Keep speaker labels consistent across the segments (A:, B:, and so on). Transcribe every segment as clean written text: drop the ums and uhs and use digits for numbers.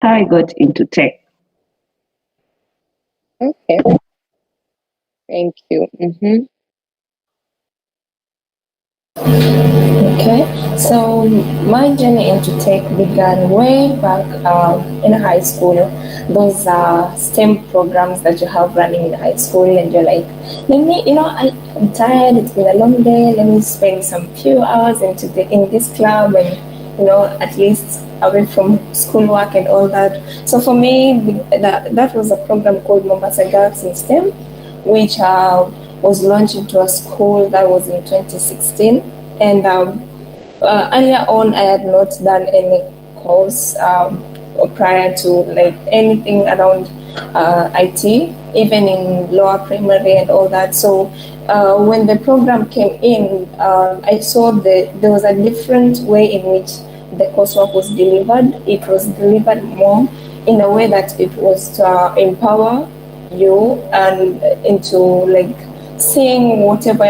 A: how I got into tech.
B: Okay, thank you.
C: Okay, so my journey into tech began way back in high school. Those are STEM programs that you have running in high school, and you're like, let me, I'm tired. It's been a long day. Let me spend some few hours in this club, and at least away from schoolwork and all that. So for me, that was a program called Mombasa Girls in STEM, which was launched into a school that was in 2016. And earlier on, I had not done any course prior to like anything around IT, even in lower primary and all that. So when the program came in, I saw there was a different way in which the coursework was delivered. It was delivered more in a way that it was to empower you and into like seeing whatever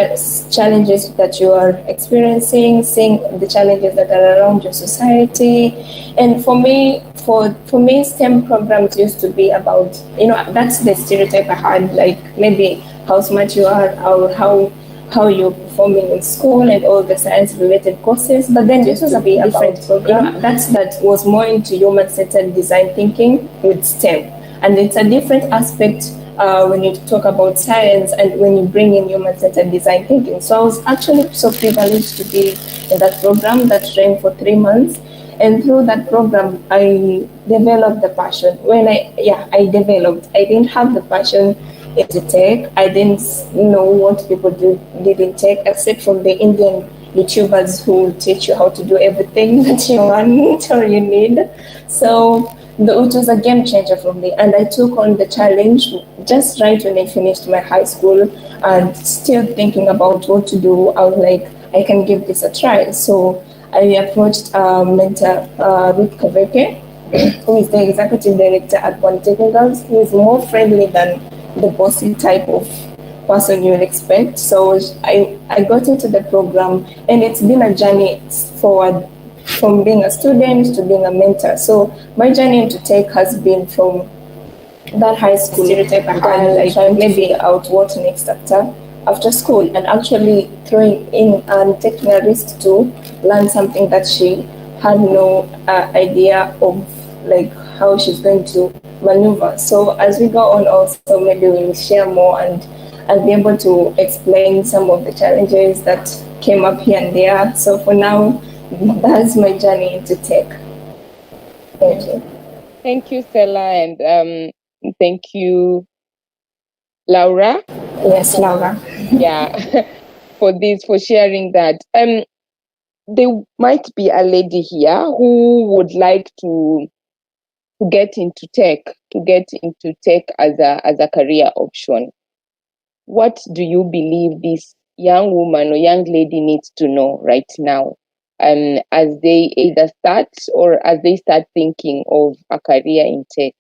C: challenges that you are experiencing, seeing the challenges that are around your society. And for me, STEM programs used to be about, that's the stereotype I had, like maybe how smart you are, or how you're performing in school and all the science related courses. But then this was a bit different program. That was more into human centered design thinking with STEM. And it's a different aspect when you talk about science and when you bring in human-centered design thinking. So I was actually so privileged to be in that program that ran for 3 months. And through that program, I developed the passion. I didn't have the passion into tech. I didn't know what people did in tech, except from the Indian YouTubers who teach you how to do everything that you want or you need. So it was a game changer for me, and I took on the challenge just right when I finished my high school and still thinking about what to do. I was like, I can give this a try. So I approached mentor Ruth Kaveke, who is the executive director at Polytechnicals, who is more friendly than the bossy type of person you would expect. So I got into the program, and it's been a journey forward from being a student to being a mentor. So my journey into tech has been from that high school stereotype I had, like trying to figure out what next after school, and actually throwing in and taking a risk to learn something that she had no idea of, like how she's going to maneuver. So as we go on, also maybe we'll share more, and I'll be able to explain some of the challenges that came up here and there. So for now, that's my journey into tech. Thank you.
B: Thank you, Stella, and thank you, Laura.
C: Yes, Laura.
B: Yeah, for sharing that. There might be a lady here who would like to get into tech as a career option. What do you believe this young woman or young lady needs to know right now, as they either start or as they start thinking of a career in tech?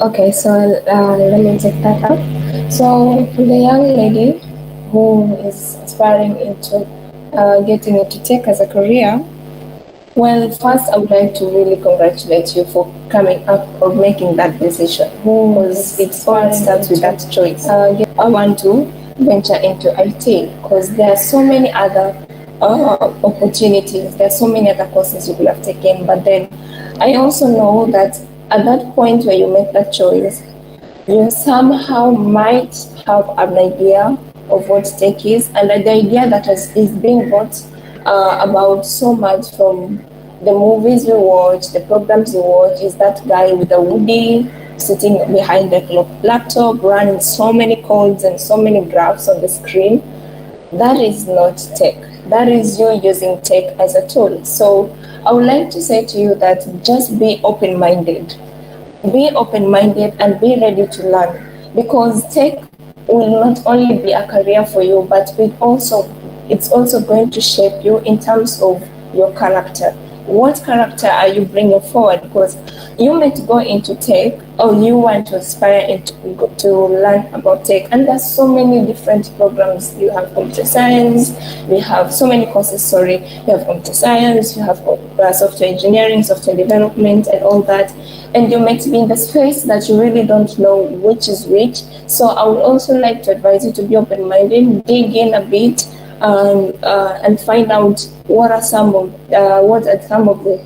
C: Okay, so let me take that up. So for the young lady who is aspiring into getting into tech as a career, well, first I would like to really congratulate you for coming up or making that decision, because it all starts with that choice. I want to venture into IT because there are so many other opportunities, there are so many other courses you could have taken, but then I also know that at that point where you make that choice, you somehow might have an idea of what tech is, and the idea that is being brought about so much from the movies you watch, the programs you watch, is that guy with a Woody sitting behind the laptop, running so many codes and so many graphs on the screen. That is not tech. That is you using tech as a tool. So I would like to say to you that just be open-minded. Be open-minded and be ready to learn, because tech will not only be a career for you, but it's also going to shape you in terms of your character. what character are you bringing forward? Because you might go into tech, or you want to aspire to learn about tech, and there's so many different programs. You have computer science, we have so many courses, sorry, you have computer science, you have software engineering, software development, and all that, and you might be in the space that you really don't know which is which. So I would also like to advise you to be open-minded, dig in a bit, and find out what are some of the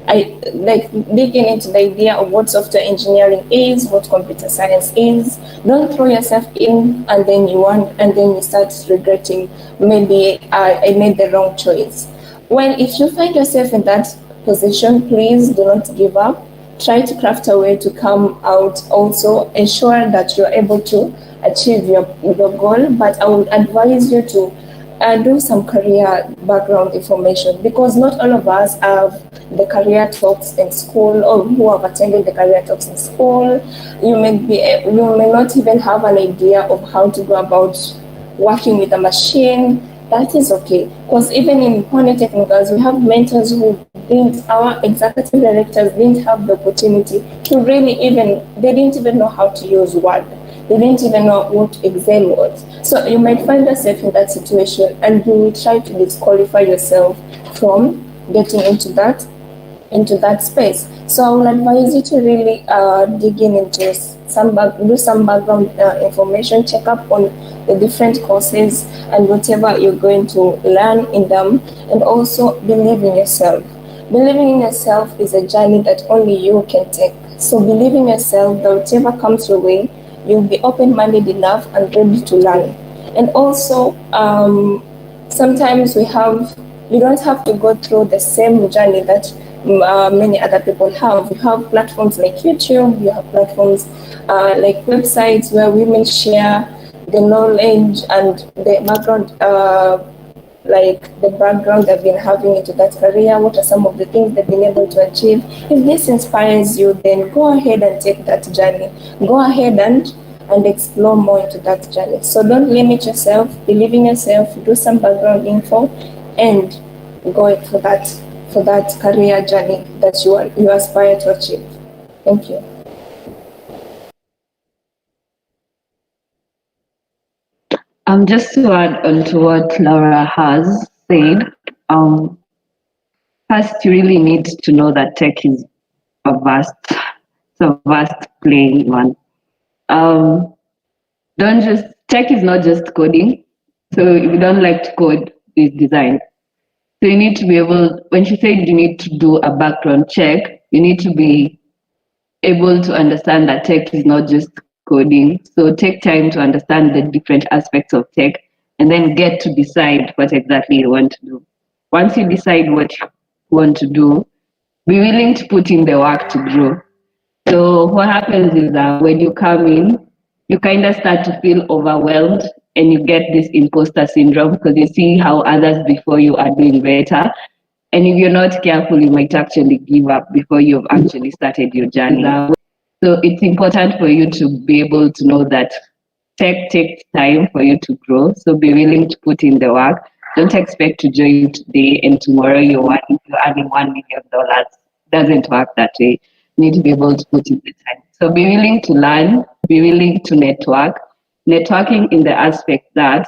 C: I like digging into the idea of what software engineering is, what computer science is. Don't throw yourself in and then you start regretting, maybe I made the wrong choice. Well, if you find yourself in that position, please do not give up. Try to craft a way to come out. Also ensure that you're able to achieve your goal, but I would advise you to do some career background information, because not all of us have the career talks in school, or who have attended the career talks in school. You may not even have an idea of how to go about working with a machine. That is okay, because even in polytechnicals, we have mentors who didn't, our executive directors didn't have the opportunity to really they didn't even know how to use Word. They didn't even know what Excel was. So you might find yourself in that situation, and you will try to disqualify yourself from getting into that space. So I will advise you to really dig in into do some background information, check up on the different courses and whatever you're going to learn in them, and also believe in yourself. Believing in yourself is a journey that only you can take. So believe in yourself that whatever comes your way, you'll be open-minded enough and ready to learn. And also, sometimes you don't have to go through the same journey that many other people have. You have platforms like YouTube, you have platforms like websites where women share the knowledge and the background, they've been having into that career. What are some of the things they've been able to achieve? If this inspires you, then go ahead and take that journey. Go ahead and explore more into that journey. So don't limit yourself, believe in yourself, do some background info, and go for that career journey that you aspire to achieve. Thank you.
A: Just to add on to what Laura has said, first you really need to know that tech is a vast playing one. Don't just tech is not just coding. So if you don't like to code, it's design. So you need to be able, when she said you need to do a background check, you need to be able to understand that tech is not just coding. So take time to understand the different aspects of tech and then get to decide what exactly you want to do. Once you decide what you want to do, be willing to put in the work to grow. So what happens is that when you come in, you kind of start to feel overwhelmed and you get this imposter syndrome because you see how others before you are doing better. And if you're not careful, you might actually give up before you've actually started your journey. So it's important for you to be able to know that tech takes time for you to grow. So be willing to put in the work. Don't expect to join today and tomorrow you're earning $1 million. Doesn't work that way. You need to be able to put in the time. So be willing to learn, be willing to network. Networking in the aspect that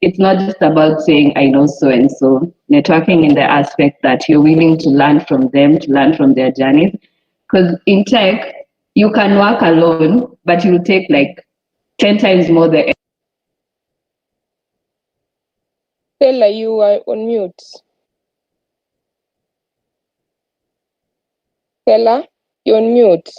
A: it's not just about saying I know so and so. Networking in the aspect that you're willing to learn from them, to learn from their journeys. Because in tech, you can work alone, but you'll take like 10 times more the.
B: Stella, you are on mute. Stella, you're on mute.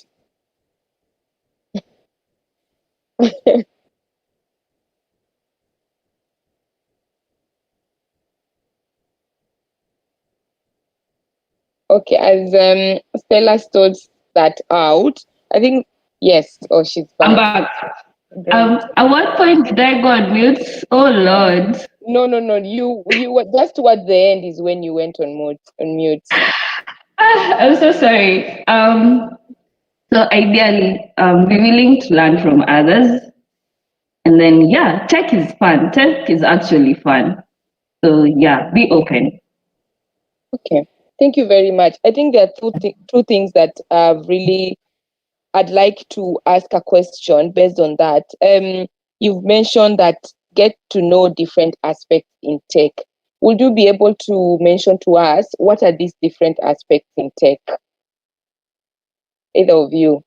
B: Okay, as Stella sorts that out, I think yes. Oh, she's back.
A: I'm back. At what point did I go on mute? Oh Lord.
B: No. You were just towards the end is when you went on mute.
A: I'm so sorry. So ideally, be willing to learn from others. And then yeah, tech is fun. Tech is actually fun. So yeah, be open.
B: Okay, thank you very much. I think there are two things that really I'd like to ask a question based on that. You've mentioned that get to know different aspects in tech. Would you be able to mention to us what are these different aspects in tech? Either of you.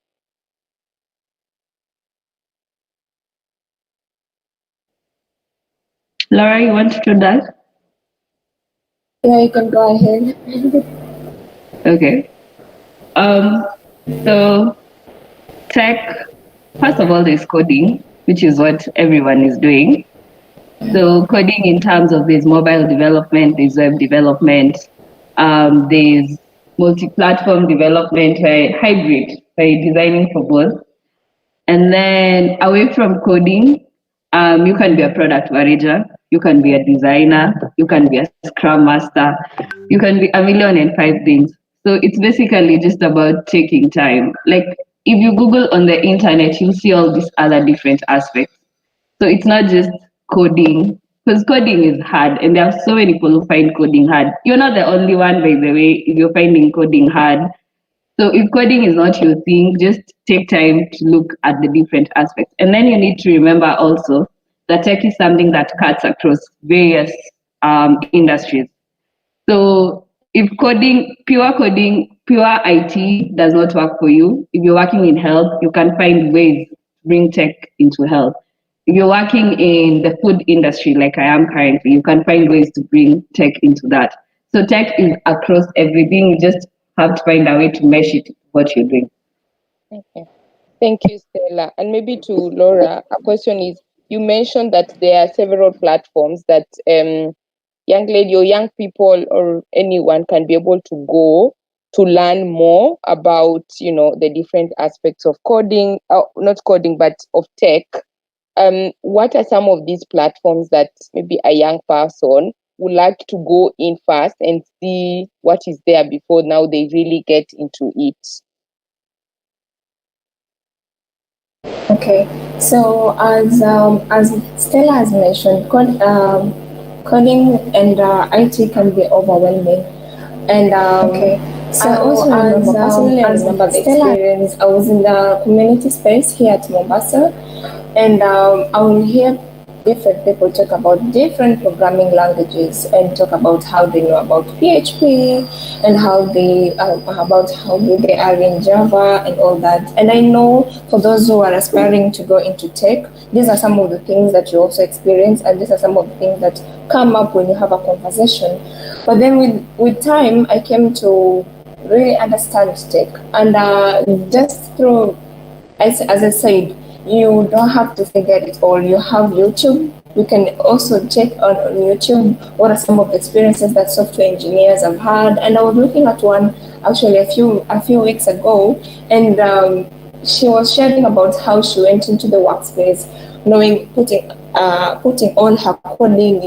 A: Laura, you want to do that?
C: Yeah, you can go ahead.
A: Okay. So tech, first of all, there's coding, which is what everyone is doing. So coding in terms of there's mobile development, there's web development, there's multi-platform development, hybrid, designing for both. And then away from coding, you can be a product manager, you can be a designer, you can be a scrum master, you can be a million and five things. So it's basically just about taking time. Like if you Google on the internet, you'll see all these other different aspects. So it's not just coding, because coding is hard, and there are so many people who find coding hard. You're not the only one, by the way, if you're finding coding hard. So if coding is not your thing, just take time to look at the different aspects. And then you need to remember also that tech is something that cuts across various industries. So if pure IT does not work for you, if you're working in health, you can find ways to bring tech into health. If you're working in the food industry, like I am currently, you can find ways to bring tech into that. So tech is across everything. You just have to find a way to mesh it with what you're doing.
B: Okay. Thank you, Stella. And maybe to Laura, a question is, you mentioned that there are several platforms that young lady or young people or anyone can be able to go to learn more about, the different aspects of coding, not coding, but of tech. What are some of these platforms that maybe a young person would like to go in first and see what is there before now they really get into it?
C: Okay, so as Stella has mentioned, coding and IT can be overwhelming. And okay, so I also remember personally, I remember the experience. I was in the community space here at Mombasa, and I will hear different people talk about different programming languages and talk about how they know about PHP and how they about how good they are in Java and all that. And I know for those who are aspiring to go into tech, these are some of the things that you also experience, and these are some of the things that come up when you have a conversation. But then with time, I came to really understand tech, and just through, as I said, you don't have to figure it all. You have YouTube. You can also check on YouTube what are some of the experiences that software engineers have had. And I was looking at one actually a few weeks ago, and she was sharing about how she went into the workspace, putting all her coding,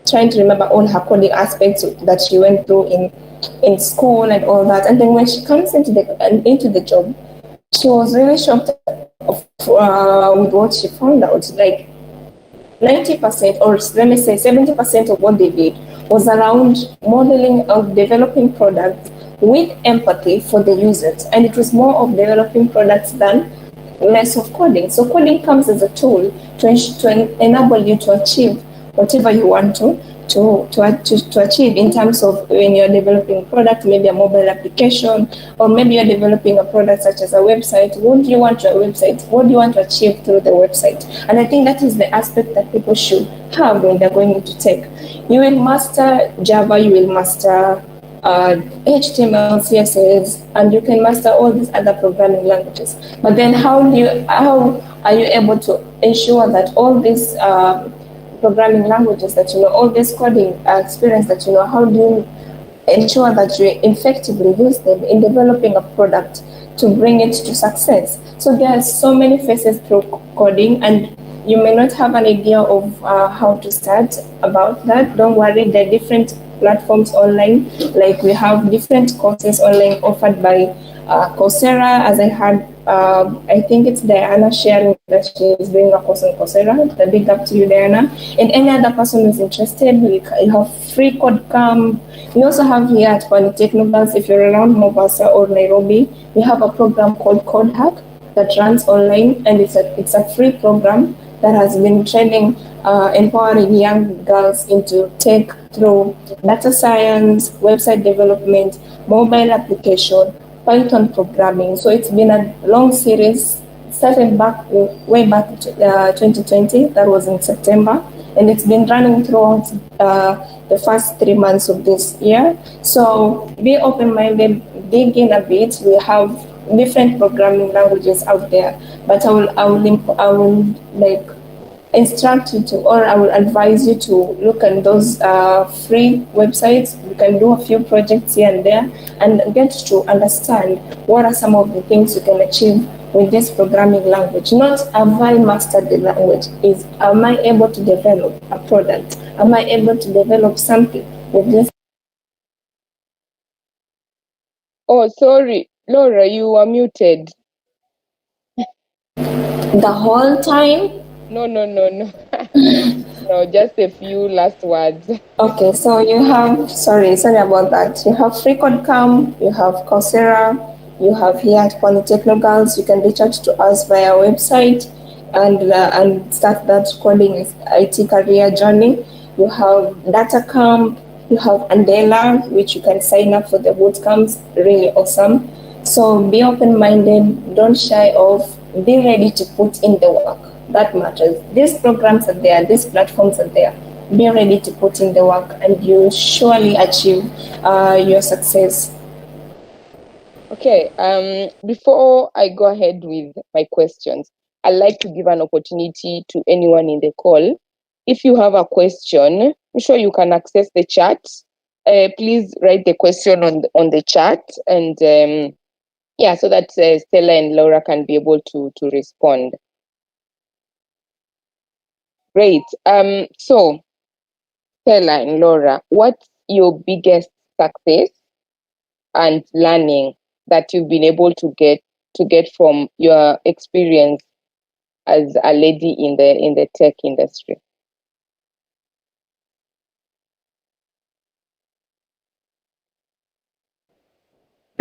C: trying to remember all her coding aspects that she went through in school and all that. And then when she comes into the job, she was really shocked with what she found out. Like 90%, or let me say 70% of what they did was around modeling of developing products with empathy for the users. And it was more of developing products than less of coding. So coding comes as a tool to enable you to achieve whatever you want to achieve in terms of when you're developing a product, maybe a mobile application, or maybe you're developing a product such as a website. What do you want your website? What do you want to achieve through the website? And I think that is the aspect that people should have when they're going into tech. You will master Java, you will master HTML, CSS, and you can master all these other programming languages. But then how are you able to ensure that all these programming languages that you know, all this coding experience that you know, how do you ensure that you effectively use them in developing a product to bring it to success? So there are so many phases through coding, and you may not have an idea of how to start about that. Don't worry, there are different platforms online. Like we have different courses online offered by Coursera, as I had. I think it's Diana sharing that she is doing a course on Coursera. The big up to you, Diana. And any other person who's interested, you have free code camp, We also have here at Polytechnicals, if you're around Mombasa or Nairobi, we have a program called Code Hack that runs online, and it's a free program that has been training, empowering young girls into tech through data science, website development, mobile application, Python programming. So it's been a long series, started back way back 2020. That was in September, and it's been running throughout the first 3 months of this year. So be open-minded, dig in a bit. We have different programming languages out there, but I will like instruct you to, or I will advise you to look at those free websites. You can do a few projects here and there and get to understand what are some of the things you can achieve with this programming language. Not have I mastered the language, is am I able to develop a product? Am I able to develop something with this?
B: Oh, sorry, Laura, you are muted.
C: The whole time.
B: No, no, no, no. No, just a few last words.
C: Okay, so you have, sorry about that. You have Free Code Camp, you have Coursera, you have here at Polytechno Girls. You can reach out to us via our website and start that coding IT career journey. You have Data Camp, you have Andela, which you can sign up for the boot camps. Really awesome. So be open-minded, don't shy off, be ready to put in the work. That matters. These programs are there, these platforms are there. Be ready to put in the work, and you surely achieve your success.
B: Okay, before I go ahead with my questions, I'd like to give an opportunity to anyone in the call. If you have a question, I'm sure you can access the chat. Please write the question on the chat, and yeah, so that Stella and Laura can be able to respond. Great. So Stella and Laura, what's your biggest success and learning that you've been able to get from your experience as a lady in the tech industry?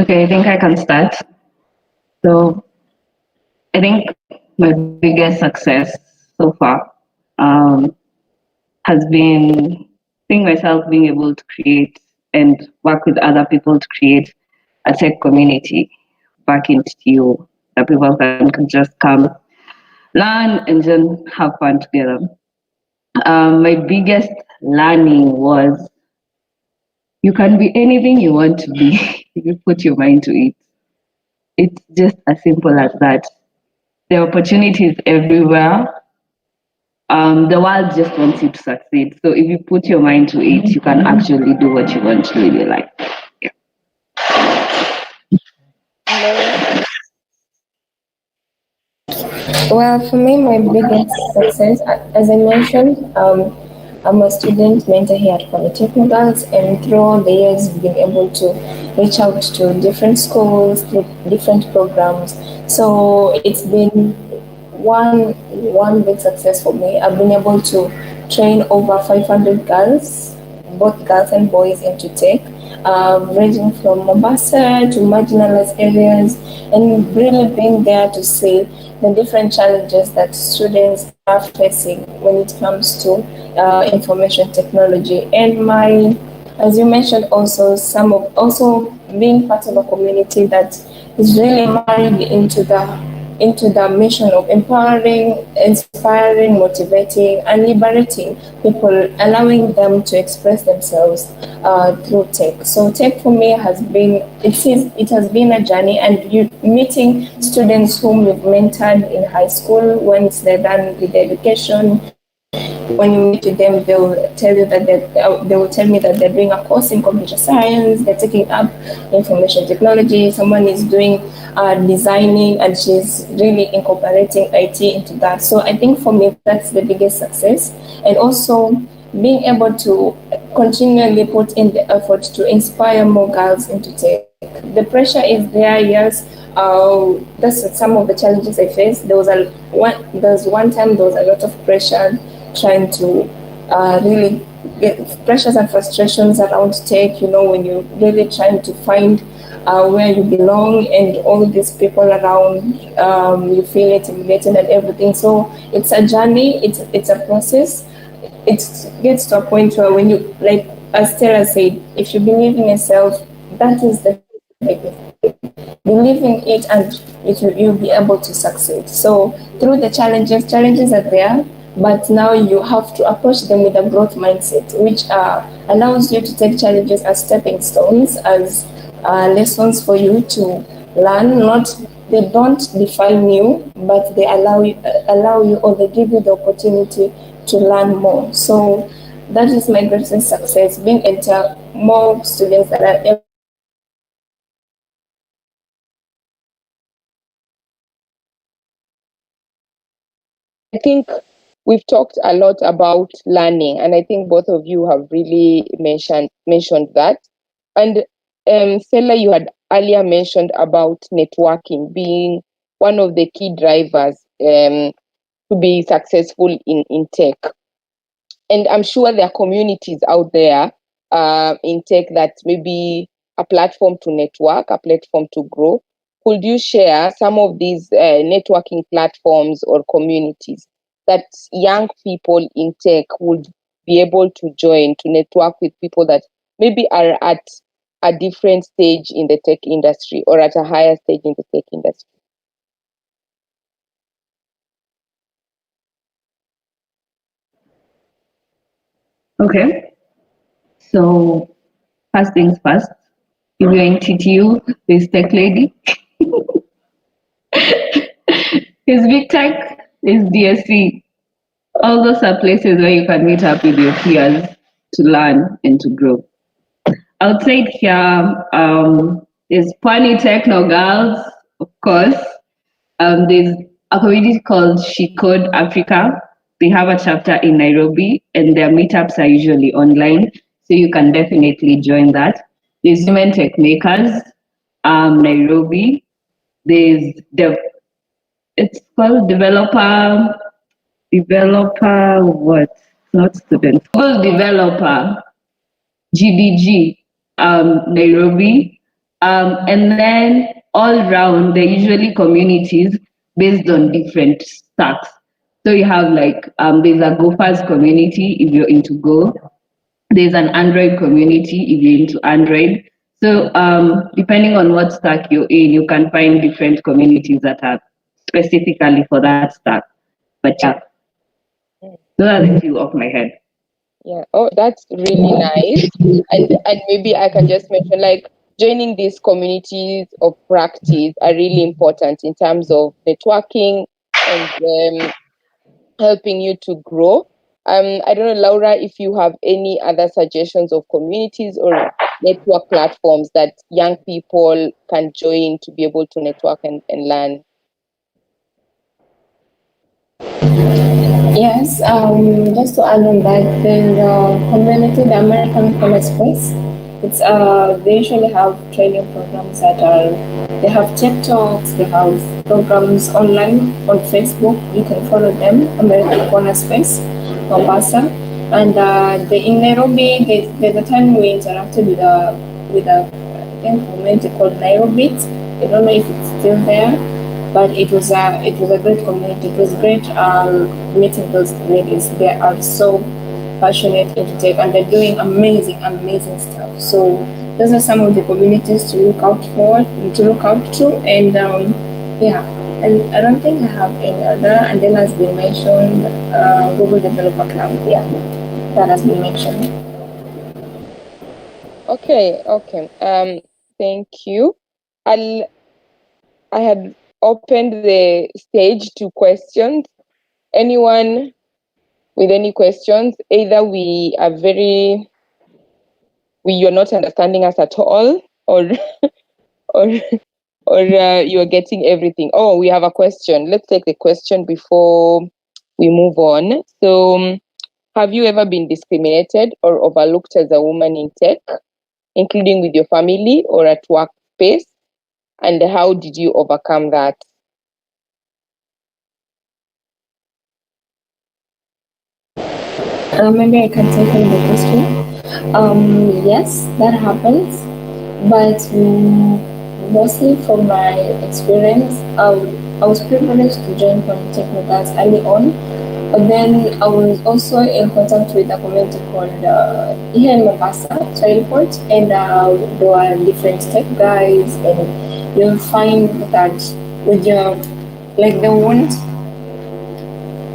A: Okay, I think I can start. So I think my biggest success so far has been seeing myself being able to create and work with other people to create a tech community back in TU that people can just come learn and then have fun together. My biggest learning was you can be anything you want to be if you put your mind to it. It's just as simple as that. There are opportunities everywhere. The world just wants you to succeed. So if you put your mind to it, you can actually do what you want to really like. Yeah.
B: Laura?
C: Well, for me, my biggest success, as I mentioned, I'm a student mentor here at Polytechnicals, and throughout the years, been able to reach out to different schools, to different programs. So it's been one big success for me. I've been able to train over 500 girls, both girls and boys, into tech, ranging from Mombasa to marginalized areas, and really being there to see the different challenges that students are facing when it comes to information technology. And as you mentioned, also being part of a community that is really married into the mission of empowering, inspiring, motivating, and liberating people, allowing them to express themselves through tech. So tech for me it has been a journey, and you meeting students whom you've mentored in high school once they're done with their education. When you meet with them, they will tell you that they will tell me that they're doing a course in computer science, they're taking up information technology. Someone is doing designing, and she's really incorporating IT into that. So I think for me, that's the biggest success, and also being able to continually put in the effort to inspire more girls into tech. The pressure is there, yes. That's some of the challenges I faced. There's one time there was a lot of pressure trying to really get pressures and frustrations around tech, when you're really trying to find where you belong and all these people around, you feel intimidated and everything. So it's a journey, it's a process. It gets to a point where when you, like as Stella said, if you believe in yourself, that is the biggest thing. Believe in it and you'll be able to succeed. So through the challenges are there, but now you have to approach them with a growth mindset, which allows you to take challenges as stepping stones, as lessons for you to learn. Not They don't define you, but they allow you, or they give you the opportunity to learn more. So that is my greatest success, being enter more students that are able to learn
B: I think we've talked a lot about learning, and I think both of you have really mentioned that. And Stella, you had earlier mentioned about networking being one of the key drivers to be successful in tech. And I'm sure there are communities out there in tech that maybe a platform to network, a platform to grow. Could you share some of these networking platforms or communities that young people in tech would be able to join to network with people that maybe are at a different stage in the tech industry or at a higher stage in the tech industry?
A: Okay. So first things first, if you're in TTU, there's Tech Lady, there's Big Tech, there's DSC. All those are places where you can meet up with your peers to learn and to grow. Outside here, there's Pwani Techno Girls, of course. There's a community called She Code Africa. They have a chapter in Nairobi, and their meetups are usually online, so you can definitely join that. There's Women Tech Makers, Nairobi. There's it's called developer what? Not student. Google developer GDG, Nairobi. And then all round, they're usually communities based on different stacks. So you have like, there's a Gophers community if you're into Go. There's an Android community if you're into Android. So depending on what stack you're in, you can find different communities that are specifically for that stack. But yeah, those are the few off my head.
B: Yeah. Oh, that's really nice. And maybe I can just mention, like, joining these communities of practice are really important in terms of networking and helping you to grow. I don't know, Laura, if you have any other suggestions of communities or network platforms that young people can join to be able to network and learn.
C: Yes, just to add on that, there's a community, the American Commerce Space. It's they usually have training programs that are, they have TikToks, they have programs online on Facebook. You can follow them, American Corner Space, Mombasa, and in Nairobi. There's a time we interacted with a I think community called Nairobi. I don't know if it's still there, but it was a great community. It was great meeting those ladies. They are so passionate into tech and they're doing amazing stuff. So those are some of the communities to look out to, and yeah. And I don't think I have any other. And then has been mentioned, Google Developer Club. Yeah, that has been mentioned.
B: Okay. Thank you. I had opened the stage to questions. Anyone with any questions? Either you're not understanding us at all, or or you're getting everything. Oh, we have a question. Let's take the question before we move on. So, have you ever been discriminated or overlooked as a woman in tech, including with your family or at workspace? And how did you overcome that?
C: Maybe I can take on the question. Yes, that happens, but mostly from my experience, I was privileged to join Tech Meetup early on, but then I was also in contact with a community called here in Mombasa, Childport, and there were different tech guys, and you'll find that with your like the won't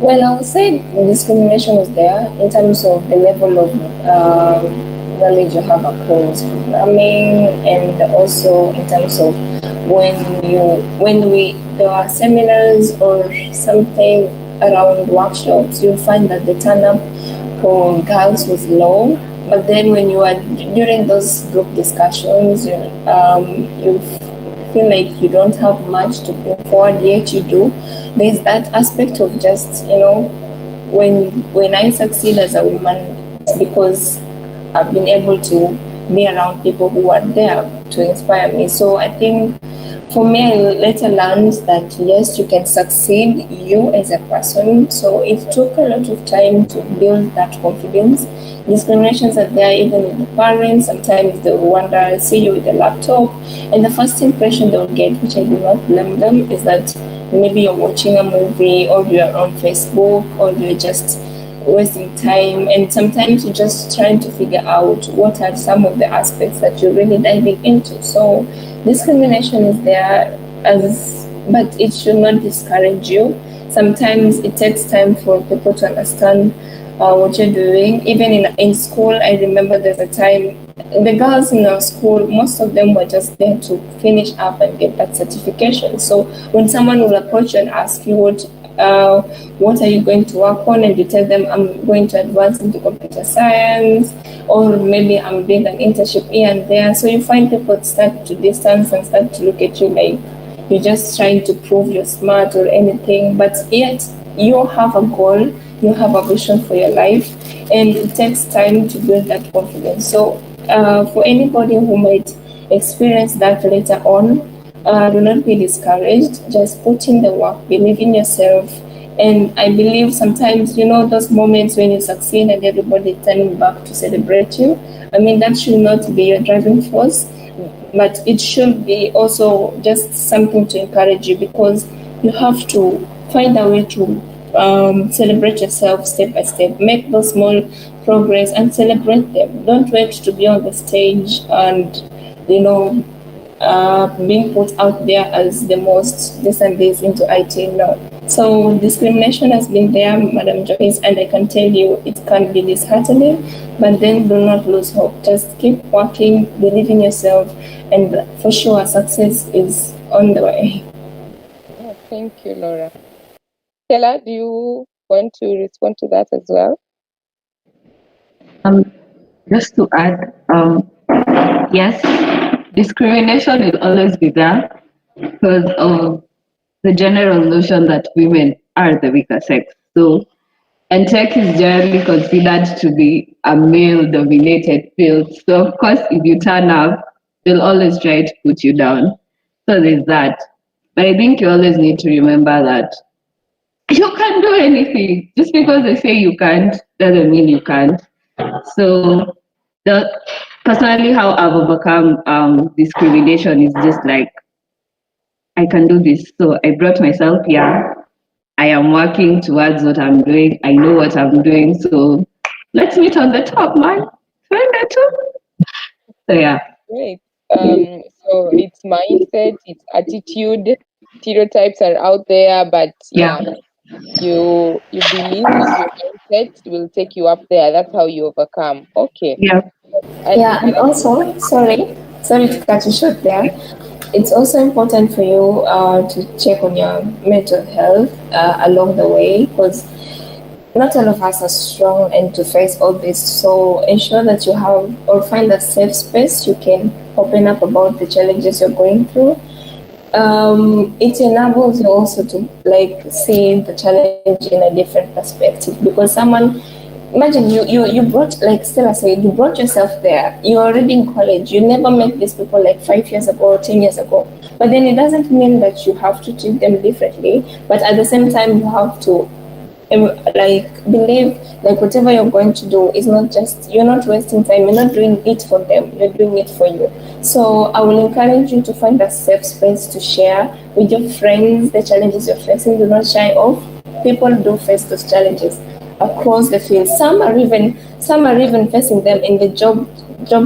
C: well, I would say discrimination is there in terms of the level of knowledge you have across programming, and also in terms of when we there are seminars or something around workshops, you'll find that the turn up for girls was low. But then when you are during those group discussions, you feel like you don't have much to bring forward, yet you do. There's that aspect of just, when I succeed as a woman, it's because I've been able to be around people who are there to inspire me. So I think for me, I later learned that yes, you can succeed you as a person. So it took a lot of time to build that confidence. Discriminations are there even with the parents. Sometimes they wonder, see you with a laptop, and the first impression they'll get, which I do not blame them, is that maybe you're watching a movie or you're on Facebook or you're just wasting time, and sometimes you're just trying to figure out what are some of the aspects that you're really diving into. So discrimination is there, but it should not discourage you. Sometimes it takes time for people to understand what you're doing. Even in school, I remember there's a time the girls in our school, most of them were just there to finish up and get that certification. So when someone will approach you and ask you what are you going to work on, and you tell them I'm going to advance into computer science, or maybe I'm doing an internship here and there, so you find people start to distance and start to look at you like you're just trying to prove you're smart or anything, but yet you have a goal, you have a vision for your life, and it takes time to build that confidence. So for anybody who might experience that later on, do not be discouraged. Just put in the work, believe in yourself. And I believe sometimes, those moments when you succeed and everybody turning back to celebrate you, I mean, that should not be your driving force, but it should be also just something to encourage you, because you have to find a way to celebrate yourself step by step. Make those small progress and celebrate them. Don't wait to be on the stage and, being put out there as the most decent days into IT. No. So discrimination has been there, Madam Joyce, and I can tell you it can be disheartening, but then do not lose hope. Just keep working, believe in yourself, and for sure success is on the way.
B: Oh, thank you, Laura. Stella, do you want to respond to that as well?
A: Just to add, yes, discrimination will always be there because of the general notion that women are the weaker sex. So, and tech is generally considered to be a male-dominated field. So, of course, if you turn up, they'll always try to put you down. So there's that. But I think you always need to remember that you can't do anything. Just because they say you can't doesn't mean you can't. So the personally how I've overcome discrimination is just like I can do this. So I brought myself here. I am working towards what I'm doing. I know what I'm doing. So let's meet on the top, man. Find that too. So yeah.
B: Great. So it's mindset, it's attitude. Stereotypes are out there, but
A: Yeah.
B: you believe your mindset will take you up there. That's how you overcome. Okay.
A: Yeah.
C: And also, sorry to cut you short there. It's also important for you to check on your mental health along the way, because not all of us are strong and to face all this. So ensure that you have or find a safe space you can open up about the challenges you're going through. It enables you also to see the challenge in a different perspective, because someone, imagine you brought, like Stella said, you brought yourself there. You're already in college. You never met these people like 5 years ago or 10 years ago. But then it doesn't mean that you have to treat them differently. But at the same time, you have to like believe like whatever you're going to do is not just, you're not wasting time, you're not doing it for them, you're doing it for you. So I will encourage you to find a safe space to share with your friends the challenges you're facing. Do not shy off. People do face those challenges across the field. Some are even facing them in the job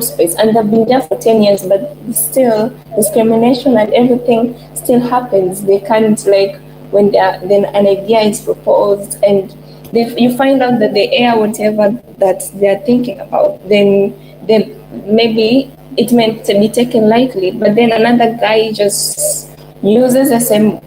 C: space, and they've been there for 10 years, but still discrimination and everything still happens. They can't, like, when then an idea is proposed and you find out that they air whatever that they're thinking about, then maybe it meant to be taken lightly, but then another guy just uses the same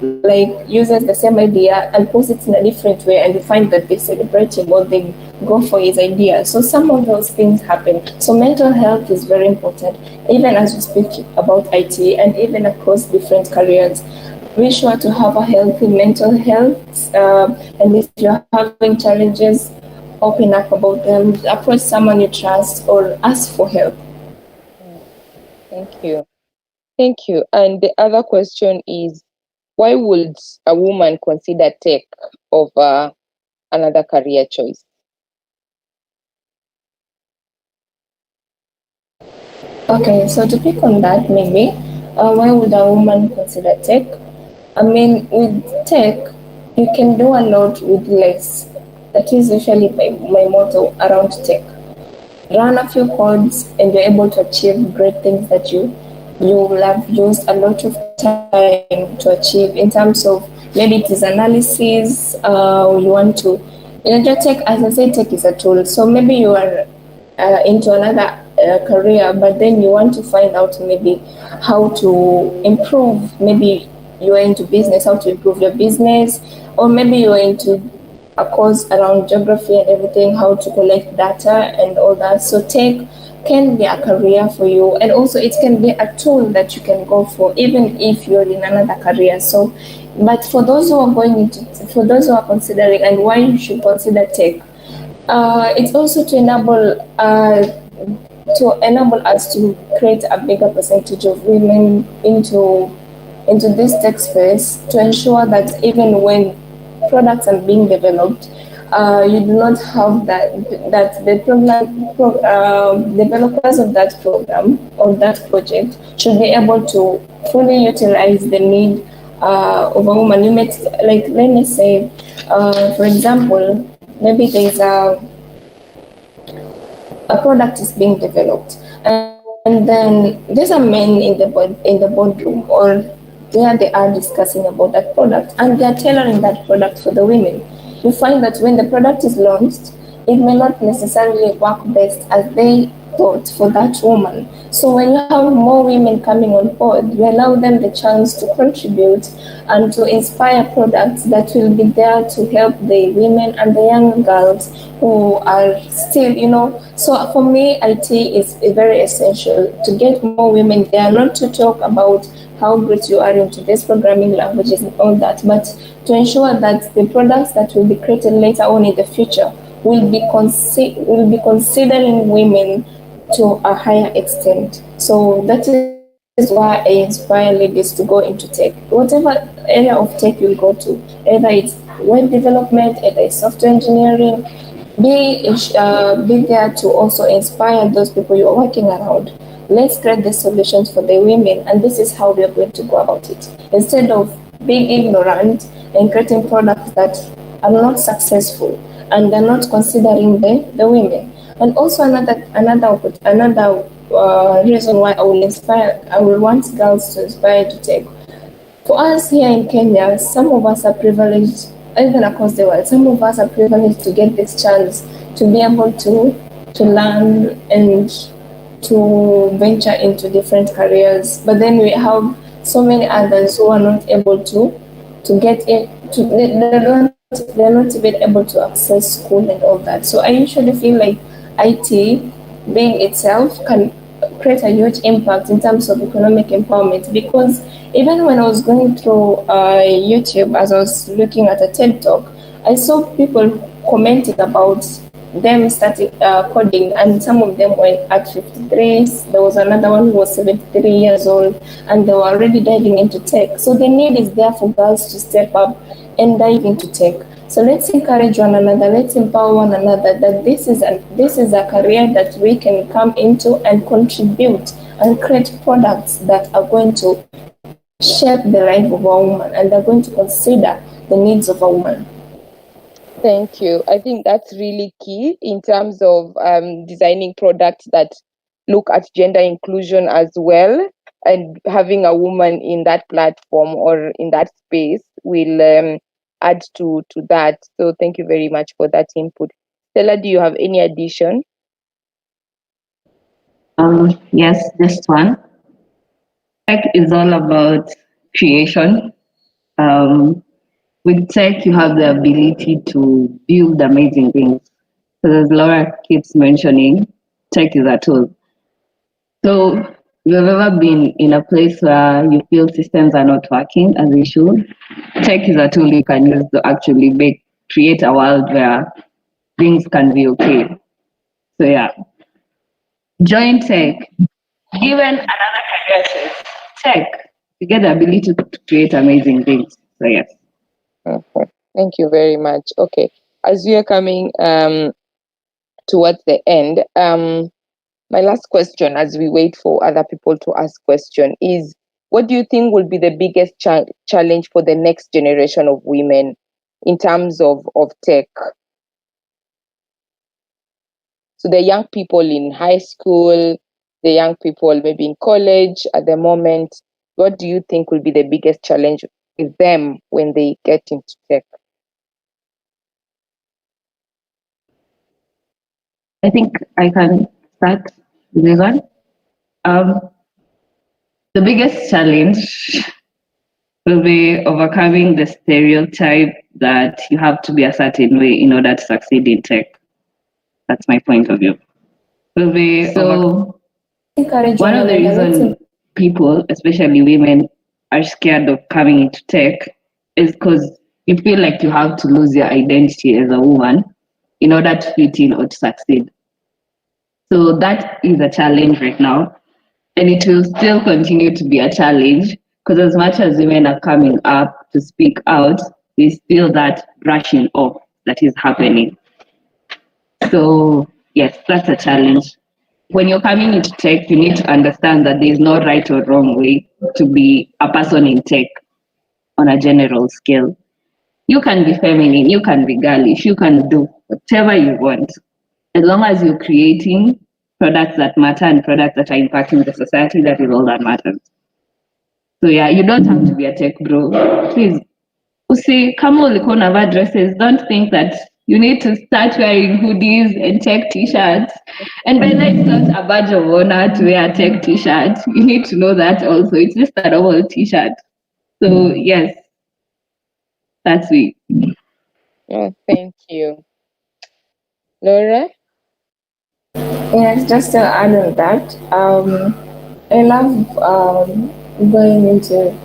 C: idea and puts it in a different way, and you find that they celebrate him or they go for his idea. So some of those things happen. So mental health is very important, even as we speak about IT and even across different careers. Be sure to have a healthy mental health, and if you're having challenges, open up about them, approach someone you trust, or ask for help.
B: Thank you. Thank you. And the other question is, why would a woman consider tech over another career choice?
C: Okay, so to pick on that, maybe, why would a woman consider tech? I mean, with tech, you can do a lot with less. That is usually my motto around tech. Run a few codes and you're able to achieve great things that you will have used a lot of time to achieve, in terms of maybe it is analysis, you want to, just tech, as I said, tech is a tool. So maybe you are into another career, but then you want to find out maybe how to improve. Maybe you are into business, how to improve your business, or maybe you are into a course around geography and everything, how to collect data and all that. So tech can be a career for you, and also it can be a tool that you can go for even if you're in another career. So but for those who are for those who are considering, and why you should consider tech, it's also to enable us to create a bigger percentage of women into this tech space, to ensure that even when products are being developed, you do not have that the developers of that program or that project should be able to fully utilize the need of a woman. You may, like, let me say, for example, maybe there's a product is being developed, and then there's a man in the boardroom, or there they are discussing about that product, and they're tailoring that product for the women. You find that when the product is launched, it may not necessarily work best as they thought for that woman. So when you have more women coming on board, you allow them the chance to contribute and to inspire products that will be there to help the women and the young girls who are still, So for me, IT is very essential to get more women there, not to talk about how great you are into these programming languages and all that, but to ensure that the products that will be created later on in the future will be considering women to a higher extent. So that is why I inspire ladies to go into tech. Whatever area of tech you go to, either it's web development, either it's software engineering, be there to also inspire those people you're working around. Let's create the solutions for the women, and this is how we are going to go about it. Instead of being ignorant and creating products that are not successful and they're not considering the women. And also another reason why I will want girls to inspire to take. For us here in Kenya, some of us are privileged, even across the world, some of us are privileged to get this chance to be able to learn and to venture into different careers. But then we have so many others who are not able to get in, they're not even able to access school and all that. So I usually feel like IT being itself can create a huge impact in terms of economic empowerment, because even when I was going through YouTube, as I was looking at a TED talk, I saw people commenting about them starting coding, and some of them were at 53. There was another one who was 73 years old, and they were already diving into tech. So the need is there for girls to step up and dive into tech. So let's encourage one another, let's empower one another that this is a career that we can come into and contribute and create products that are going to shape the life of a woman and they're going to consider the needs of a woman.
B: Thank you. I think that's really key in terms of designing products that look at gender inclusion as well. And having a woman in that platform or in that space will add to that. So thank you very much for that input. Stella, do you have any addition?
A: Yes, this one. Tech is all about creation. Um, with tech, you have the ability to build amazing things. So as Laura keeps mentioning, tech is a tool. So if you've ever been in a place where you feel systems are not working as they should, tech is a tool you can use to actually create a world where things can be okay. So yeah, join tech. Given another career choice, tech, you get the ability to create amazing things. So yes.
B: Okay. Thank you very much. Okay. As we are coming towards the end, my last question as we wait for other people to ask question is, what do you think will be the biggest challenge for the next generation of women in terms of tech? So the young people in high school, the young people maybe in college at the moment, what do you think will be the biggest challenge with them when they get into tech?
A: I think I can start with this one. Um, the biggest challenge will be overcoming the stereotype that you have to be a certain way in order to succeed in tech. That's my point of view. Will be so
C: Encourage
A: one
C: one
A: of the
C: another, let's
A: reasons people, especially women, are scared of coming into tech is because you feel like you have to lose your identity as a woman in order to fit in or to succeed. So that is a challenge right now. And it will still continue to be a challenge because as much as women are coming up to speak out, there's still that brushing off that is happening. So yes, that's a challenge. When you're coming into tech, you need to understand that there's no right or wrong way to be a person in tech on a general scale. You can be feminine, you can be girlish, you can do whatever you want. As long as you're creating products that matter and products that are impacting the society, that is all that matters. So yeah, you don't have to be a tech bro. Please. Usi, kama ulikuwa unavaa dresses, don't think that you need to start wearing hoodies and tech t-shirts. And by that, it's not a badge of honor to wear a tech t-shirt. You need to know that also. It's just a normal t-shirt. So yes, that's it.
B: Oh, thank you. Laura?
C: Yes, just to add on that, I love going into,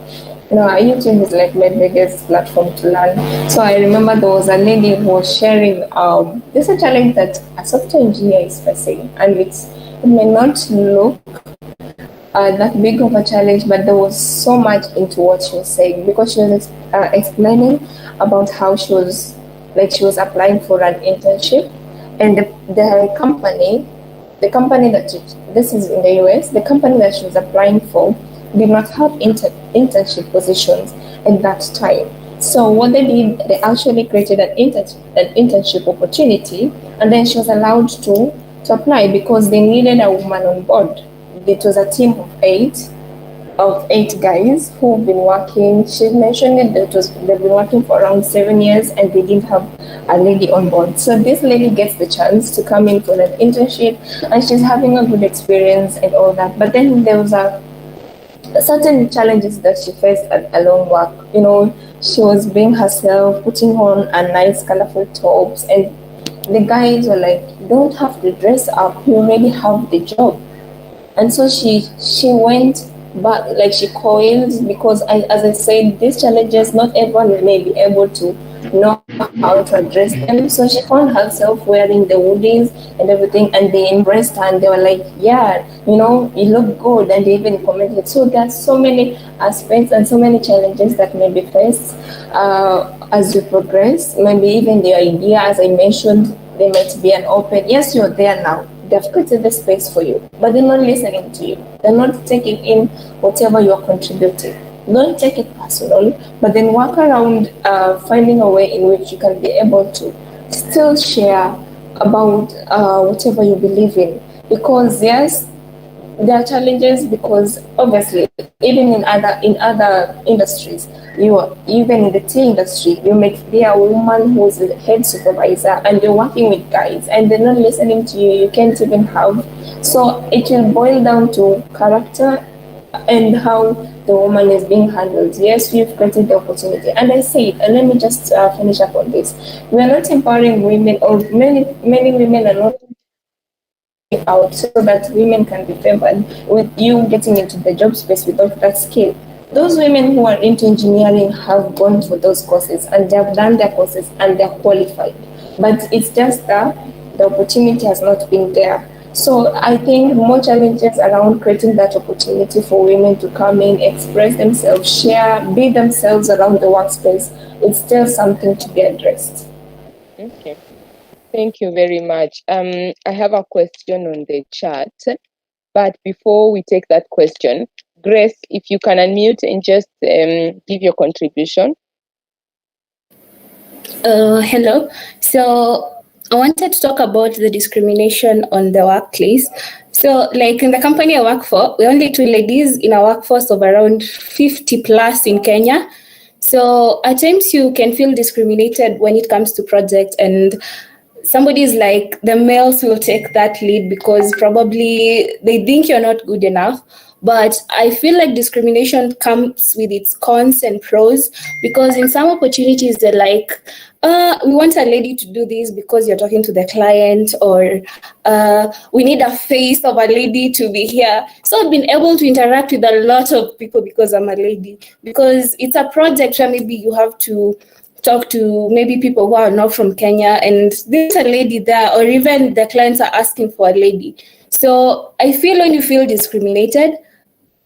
C: YouTube is like my biggest platform to learn. So I remember there was a lady who was sharing this is a challenge that a software engineer is facing, and it may not look that big of a challenge, but there was so much into what she was saying because she was explaining about how she was applying for an internship, and the company that this is in the US, the company that she was applying for did not have internship positions at that time. So what they did, they actually created an internship opportunity, and then she was allowed to apply because they needed a woman on board. It was a team of eight guys who've been working. She mentioned it that they've been working for around 7 years and they didn't have a lady on board. So this lady gets the chance to come in for an internship and she's having a good experience and all that. But then there was a certain challenges that she faced along work. She was being herself, putting on a nice colorful tops, and the guys were like, "You don't have to dress up. You already have the job." And so she went back, like she coiled, because as I said, these challenges, not everyone may be able to know how to address them. So she found herself wearing the hoodies and everything, and they embraced her and they were like, yeah, you look good, and they even commented. So there's so many aspects and so many challenges that may be faced as you progress. Maybe even the idea, as I mentioned, they might be an open, yes, you're there now. They've created the space for you, but they're not listening to you. They're not taking in whatever you're contributing. Don't take it personally, but then work around finding a way in which you can be able to still share about whatever you believe in. Because yes, there are challenges, because obviously even in other industries, even in the tea industry, you may be a woman who's a head supervisor and you're working with guys and they're not listening to you. You can't even have, so it will boil down to character and how the woman is being handled. Yes, you've created the opportunity, and I say it, and let me just finish up on this. We are not empowering women, or many women are not out so that women can be favored with you getting into the job space without that skill. Those women who are into engineering have gone for those courses and they have done their courses and they're qualified. But it's just that the opportunity has not been there. So I think more challenges around creating that opportunity for women to come in, express themselves, share, be themselves around the workspace. It's still something to be addressed.
B: Okay. Thank you very much. I have a question on the chat, but before we take that question, Grace, if you can unmute and just give your contribution.
D: Hello. So I wanted to talk about the discrimination on the workplace. So, like in the company I work for, we're only 2 ladies in a workforce of around 50 plus in Kenya. So at times you can feel discriminated when it comes to projects, and somebody's like, the males will take that lead because probably they think you're not good enough. But I feel like discrimination comes with its cons and pros, because in some opportunities they're like, we want a lady to do this because you're talking to the client, or we need a face of a lady to be here. So I've been able to interact with a lot of people because I'm a lady, because it's a project where maybe you have to talk to maybe people who are not from Kenya, and there's a lady there, or even the clients are asking for a lady. So I feel when you feel discriminated,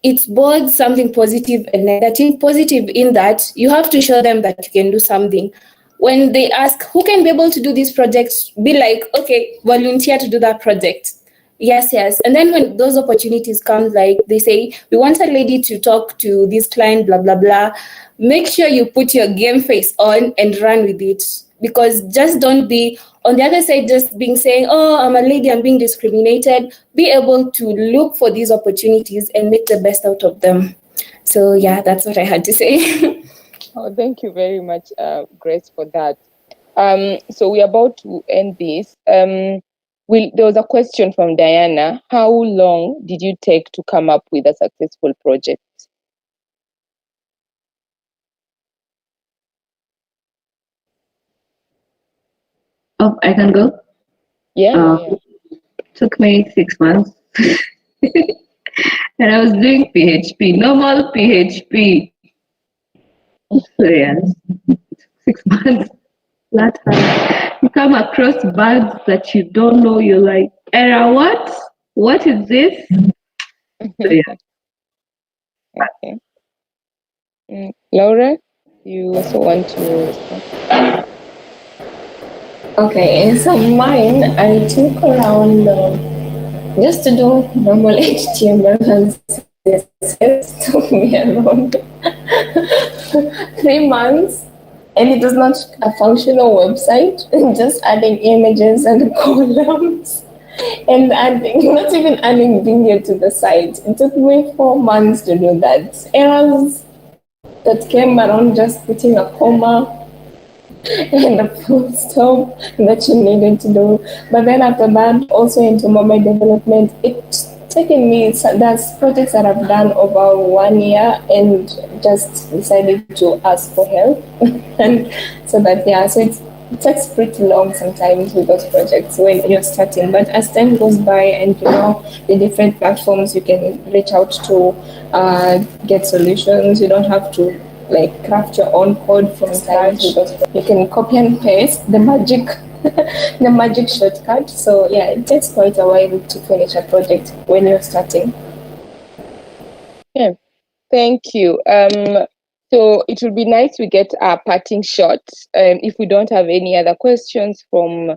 D: it's both something positive and negative. Positive in that you have to show them that you can do something. When they ask who can be able to do this project, be like, okay, volunteer to do that project. Yes. And then when those opportunities come, like they say, we want a lady to talk to this client, blah, blah, blah. Make sure you put your game face on and run with it. Because just don't be on the other side, just being saying, oh, I'm a lady, I'm being discriminated. Be able to look for these opportunities and make the best out of them. So yeah, that's what I had to say.
B: Oh, thank you very much, Grace, for that. So we're about to end this. There was a question from Diana. How long did you take to come up with a successful project?
A: Oh, I can go?
B: Yeah.
A: Took me 6 months. And I was doing PHP, normal PHP. So yeah, 6 months. Flat hard. You come across bugs that you don't know. You're like, error, what? What is this? So yeah.
B: Okay. Laura, you also want to start?
C: Okay, so mine, I took around just to do normal HTML and CSS, took me around 3 months, and it was not a functional website, just adding images and columns. And adding, not even adding video to the site. It took me 4 months to do that. Errors that came around just putting a comma and a full stop that you needed to do. But then after that, also into mobile development, it's taken me, that's projects that I've done over 1 year and just decided to ask for help. And so that, yeah, so it takes pretty long sometimes with those projects when you're starting. But as time goes by and you know the different platforms you can reach out to get solutions, you don't have to like craft your own code from scratch, because you can copy and paste the magic the magic shortcut. So yeah, it takes quite a while to finish a project when you're starting.
B: Yeah, thank you. So it would be nice to get a parting shot. If we don't have any other questions from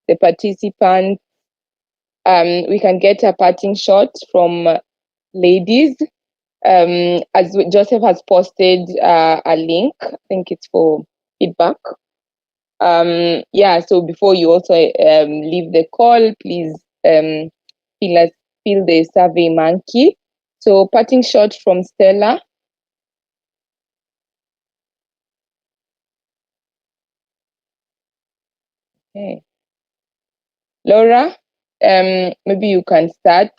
B: the participants, we can get a parting shot from ladies. As Joseph has posted a link, I think it's for feedback. Yeah, so before you also leave the call, please fill the survey monkey. So parting shot from Stella. Okay. Laura, maybe you can start.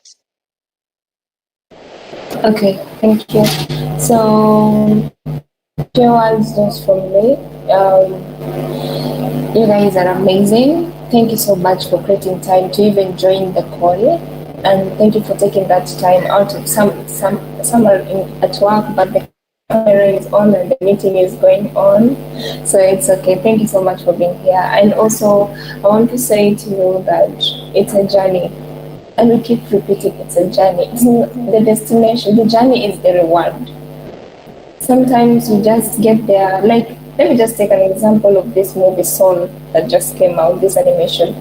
C: Okay, thank you. So, few words just from me. You guys are amazing. Thank you so much for creating time to even join the call, and thank you for taking that time out of some are at work, but the camera is on and the meeting is going on, so it's okay. Thank you so much for being here. And also, I want to say to you that it's a journey, and we keep repeating it's a journey. It's not the destination. The journey is the reward. Sometimes you just get there. Like, let me just take an example of this movie Soul that just came out, this animation.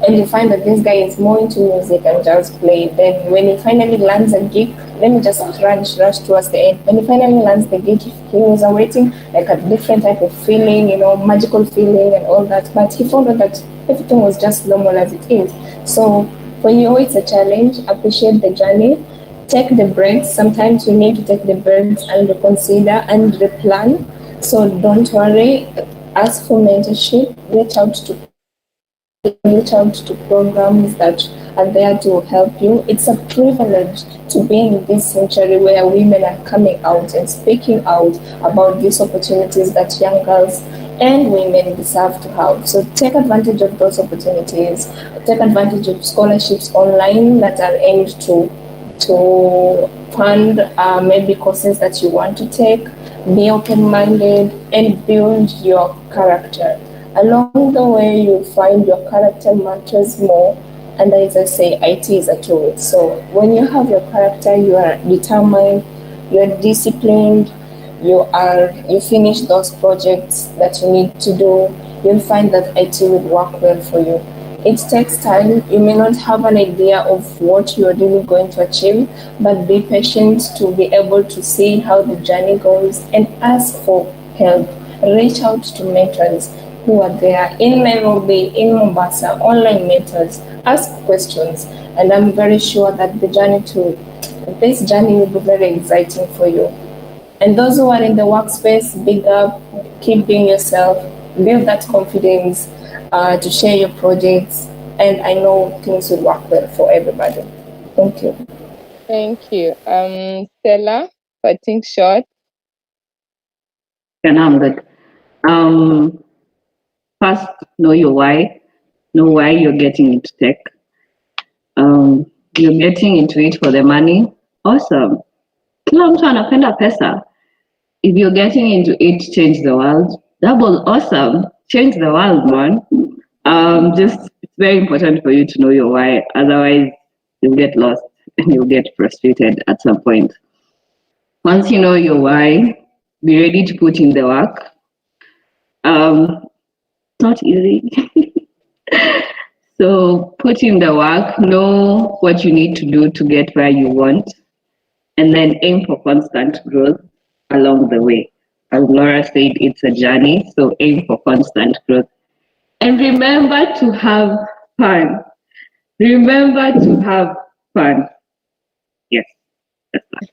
C: And you find that this guy is more into music and just play. Then when he finally lands a gig, let me just rush towards the end. When he finally lands the gig, he was awaiting like a different type of feeling, magical feeling and all that. But he found out that everything was just normal as it is. So for you, it's a challenge. Appreciate the journey. Take the breaks. Sometimes you need to take the breaks and reconsider and replan. So don't worry. Ask for mentorship. Reach out to programs that are there to help you. It's a privilege to be in this century where women are coming out and speaking out about these opportunities that young girls and women deserve to have. So take advantage of those opportunities. Take advantage of scholarships online that are aimed to fund maybe courses that you want to take. Be open-minded and build your character. Along the way, you'll find your character matters more. And as I say, IT is a tool. So when you have your character, you are determined, you are disciplined, you finish those projects that you need to do, you'll find that IT will work well for you. It takes time. You may not have an idea of what you're really going to achieve, but be patient to be able to see how the journey goes and ask for help. Reach out to mentors who are there in Nairobi, in Mombasa, online mentors. Ask questions, and I'm very sure that this journey will be very exciting for you. And those who are in the workspace, big up, keep being yourself, build that confidence to share your projects, and I know things will work well for everybody. Thank you.
B: Thank you. Stella, parting shot.
A: Yeah, now I'm good. First, know your why. Know why you're getting into tech. You're getting into it for the money. Awesome. Kila mtu anapenda pesa. If you're getting into it to change the world, double awesome. Change the world, man. Just it's very important for you to know your why. Otherwise, you'll get lost and you'll get frustrated at some point. Once you know your why, be ready to put in the work. It's not easy. So put in the work, know what you need to do to get where you want, and then aim for constant growth along the way. As Laura said, it's a journey, so aim for constant growth. And remember to have fun. Remember to have fun. Yes, that's that.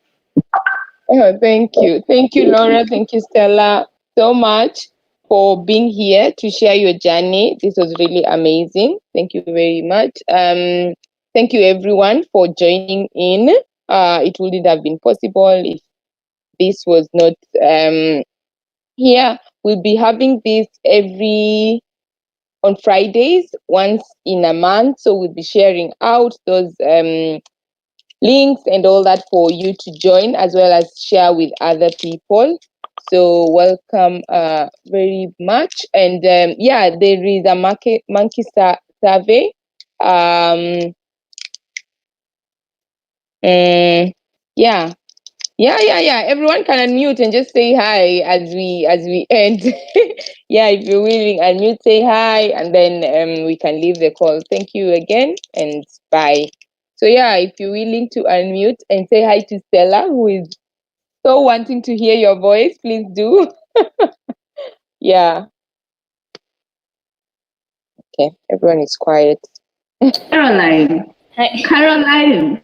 B: Oh, thank you. Thank you, Laura. Thank you, Stella, so much for being here to share your journey. This was really amazing. Thank you very much. Thank you, everyone, for joining in. It wouldn't have been possible if this was not here. We'll be having this on Fridays, once in a month. So we'll be sharing out those links and all that for you to join, as well as share with other people. So welcome very much. And there is a monkey survey. Yeah. Everyone can unmute and just say hi as we end. Yeah, if you're willing, unmute, say hi, and then we can leave the call. Thank you again, and bye. So yeah, if you're willing to unmute and say hi to Stella, who is so wanting to hear your voice, please do. Yeah. Okay, everyone is quiet.
A: Caroline.
C: Hi.
A: Caroline.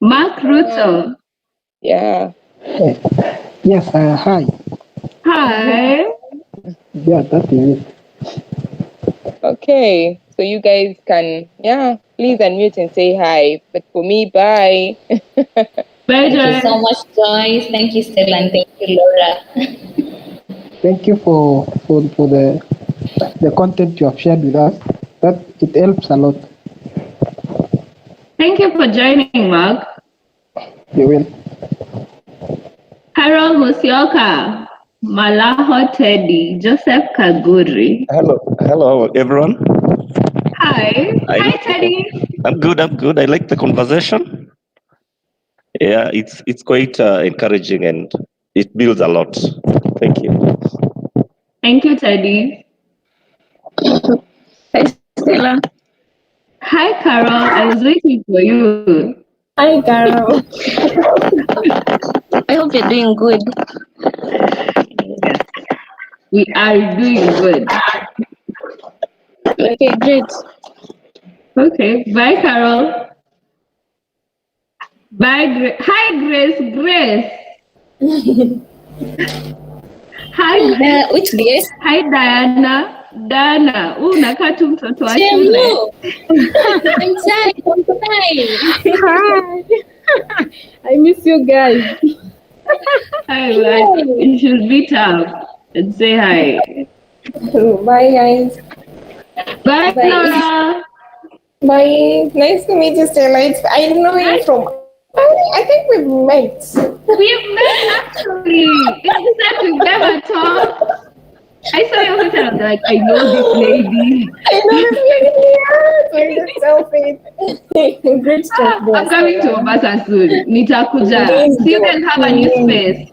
A: Mark Ruto.
B: Yeah.
E: Yes, hi.
A: Hi.
E: Yeah, that is it.
B: Okay. So you guys can, please unmute and say hi. But for me, bye.
A: Bye,
C: Thank you
A: Joyce.
C: so much, Joyce. Thank you, Stella, and thank you, Laura.
E: Thank you for the content you have shared with us. That it helps a lot.
A: Thank you for joining, Mark.
E: You will.
A: Carol Musioka. Malaho Teddy. Joseph Kaguri.
F: Hello, everyone.
A: Hi. Hi, Teddy.
F: I'm good. I like the conversation. Yeah, it's quite encouraging and it builds a lot. Thank you.
A: Thank you, Teddy.
G: Hi, Stella.
A: Hi, Carol. I was waiting for you.
C: Hi, Carol.
G: I hope you're doing good.
A: We are doing good.
G: Okay, great.
A: Okay. Bye, Carol. Bye, Hi, Grace. Grace. Hi, Grace.
C: Which Grace?
A: Hi, Diana. Dana. Unakaa tu mtoto wa shule.
C: Hello. I'm fine.
G: Hi.
B: I miss you guys.
A: Hi, man. You should meet up and say hi.
C: Bye, guys.
A: Bye,
C: Bye.
A: Laura.
C: Bye. Nice to meet you, Stella. I know you from. I think we've met.
A: We've met actually. It's that we've never talked. I saw your picture and I was like, I know this lady.
C: I know you. Great stuff.
A: I'm coming to Mombasa soon. Nitakuja.
C: Please
A: So you
C: do.
A: guys have a new space.